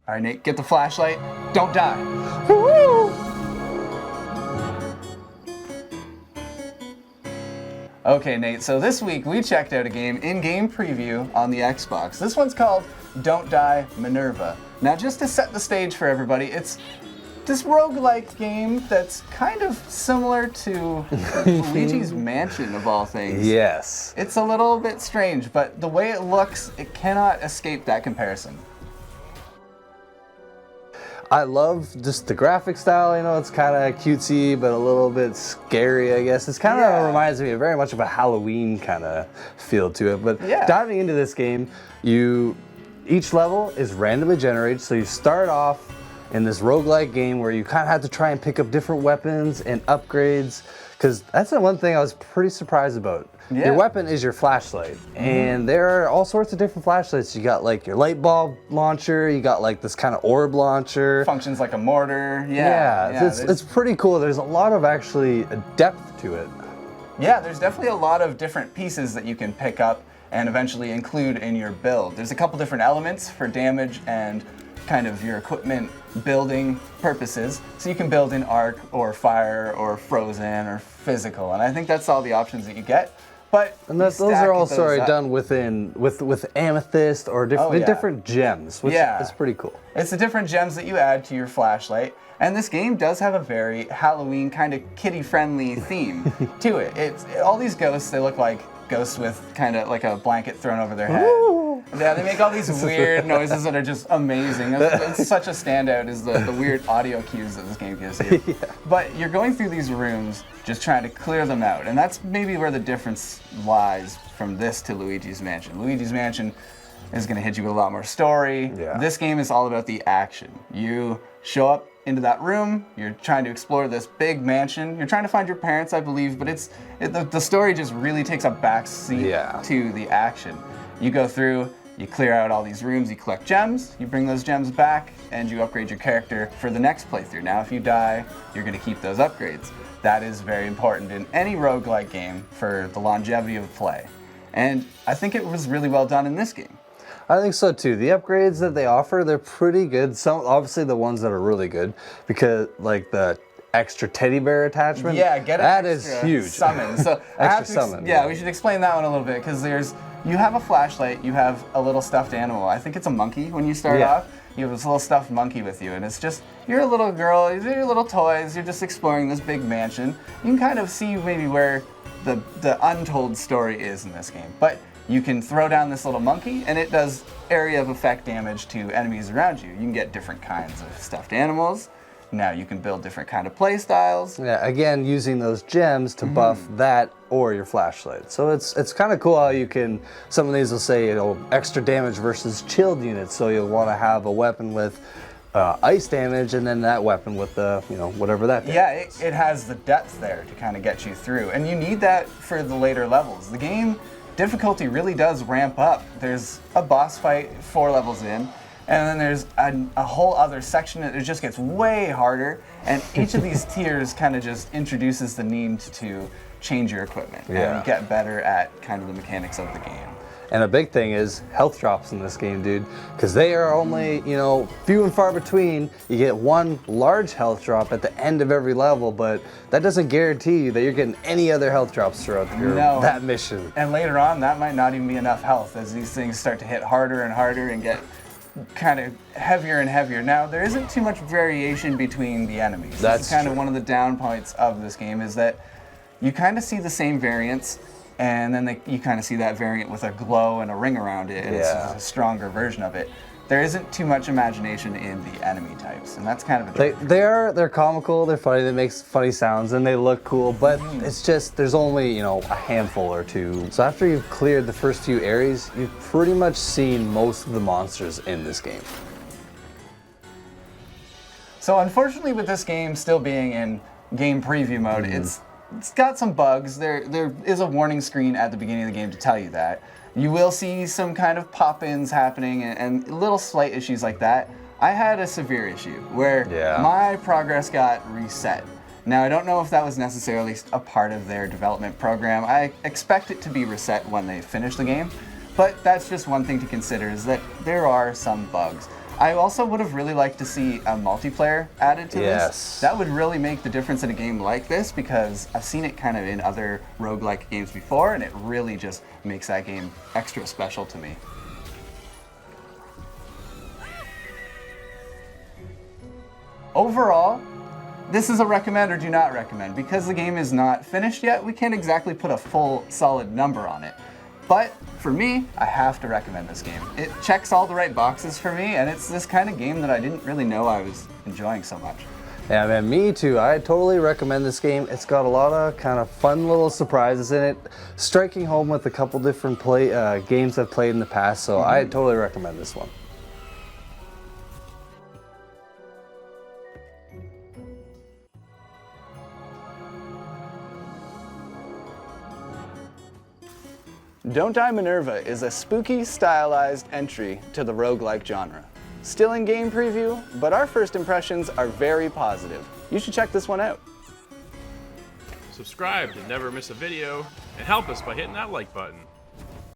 All right, Nate, get the flashlight. Don't die. Woo! Okay, Nate, so this week we checked out a game in-game preview on the Xbox. This one's called Don't Die, Minerva. Now, just to set the stage for everybody, it's this roguelike game that's kind of similar to Luigi's Mansion, of all things. Yes. It's a little bit strange, but the way it looks, it cannot escape that comparison. I love just the graphic style, you know, it's kind of cutesy, but a little bit scary, I guess. It's kind of reminds me very much of a Halloween kind of feel to it. But diving into this game, each level is randomly generated, so you start off in this roguelike game where you kind of have to try and pick up different weapons and upgrades, because that's the one thing I was pretty surprised about. Yeah. Your weapon is your flashlight, and there are all sorts of different flashlights. You got like your light bulb launcher, you got like this kind of orb launcher. Functions like a mortar. It's pretty cool. There's a lot of actually depth to it. Yeah, there's definitely a lot of different pieces that you can pick up and eventually include in your build. There's a couple different elements for damage and kind of your equipment building purposes. So you can build in arc or fire or frozen or physical, and I think that's all the options that you get. But those are all done with amethyst or different gems, which is pretty cool. It's the different gems that you add to your flashlight, and this game does have a very Halloween kind of kiddie-friendly theme to it. It's all these ghosts. They look like ghosts with kind of like a blanket thrown over their head. Yeah, they make all these weird noises that are just amazing. It's such a standout is the weird audio cues that this game gives you. Yeah. But you're going through these rooms just trying to clear them out, and that's maybe where the difference lies from this to Luigi's Mansion. Luigi's Mansion is going to hit you with a lot more story. Yeah. This game is all about the action. You show up into that room, you're trying to explore this big mansion, you're trying to find your parents, I believe, but the story just really takes a back seat to the action. You go through, you clear out all these rooms, you collect gems, you bring those gems back, and you upgrade your character for the next playthrough. Now, if you die, you're going to keep those upgrades. That is very important in any roguelike game for the longevity of play. And I think it was really well done in this game. I think so too. The upgrades that they offer, they're pretty good. Some, obviously the ones that are really good, because like the extra teddy bear attachment. Yeah, get it. That is huge. Summon. So extra summon. Yeah, we should explain that one a little bit, because you have a flashlight, you have a little stuffed animal. I think it's a monkey when you start off. You have this little stuffed monkey with you, and it's just, you're a little girl, these are your little toys, you're just exploring this big mansion. You can kind of see maybe where the untold story is in this game. But you can throw down this little monkey, and it does area of effect damage to enemies around you. You can get different kinds of stuffed animals. Now you can build different kind of play styles. Yeah, again, using those gems to buff that or your flashlight. So it's kind of cool how you can, some of these will say, you know, extra damage versus chilled units. So you'll want to have a weapon with ice damage, and then that weapon with the, you know, whatever that damage is. It has the depth there to kind of get you through. And you need that for the later levels. The game difficulty really does ramp up. There's a boss fight 4 levels in, and then there's a whole other section that it just gets way harder, and each of these tiers kind of just introduces the need to change your equipment and get better at kind of the mechanics of the game. And a big thing is health drops in this game, dude, because they are only, you know, few and far between. You get one large health drop at the end of every level, but that doesn't guarantee you that you're getting any other health drops throughout that mission. And later on, that might not even be enough health as these things start to hit harder and harder and get kind of heavier and heavier. Now, there isn't too much variation between the enemies. That's kind of one of the down points of this game, is that you kind of see the same variants, and then you kind of see that variant with a glow and a ring around it, and it's a stronger version of it. There isn't too much imagination in the enemy types, and that's kind of a they're comical, they're funny, they make funny sounds, and they look cool, but it's just, there's only, you know, a handful or two. So after you've cleared the first few areas, you've pretty much seen most of the monsters in this game. So unfortunately, with this game still being in game preview mode, it's got some bugs. There is a warning screen at the beginning of the game to tell you that. You will see some kind of pop-ins happening and little slight issues like that. I had a severe issue where my progress got reset. Now, I don't know if that was necessarily a part of their development program. I expect it to be reset when they finish the game, but that's just one thing to consider, is that there are some bugs. I also would have really liked to see a multiplayer added to this. That would really make the difference in a game like this, because I've seen it kind of in other roguelike games before, and it really just makes that game extra special to me. Overall, this is a recommend or do not recommend. Because the game is not finished yet, we can't exactly put a full solid number on it. But for me, I have to recommend this game. It checks all the right boxes for me, and it's this kind of game that I didn't really know I was enjoying so much. Yeah, man, me too. I totally recommend this game. It's got a lot of kind of fun little surprises in it, striking home with a couple different games I've played in the past, so I totally recommend this one. Don't Die Minerva is a spooky, stylized entry to the roguelike genre. Still in game preview, but our first impressions are very positive. You should check this one out. Subscribe to never miss a video, and help us by hitting that like button.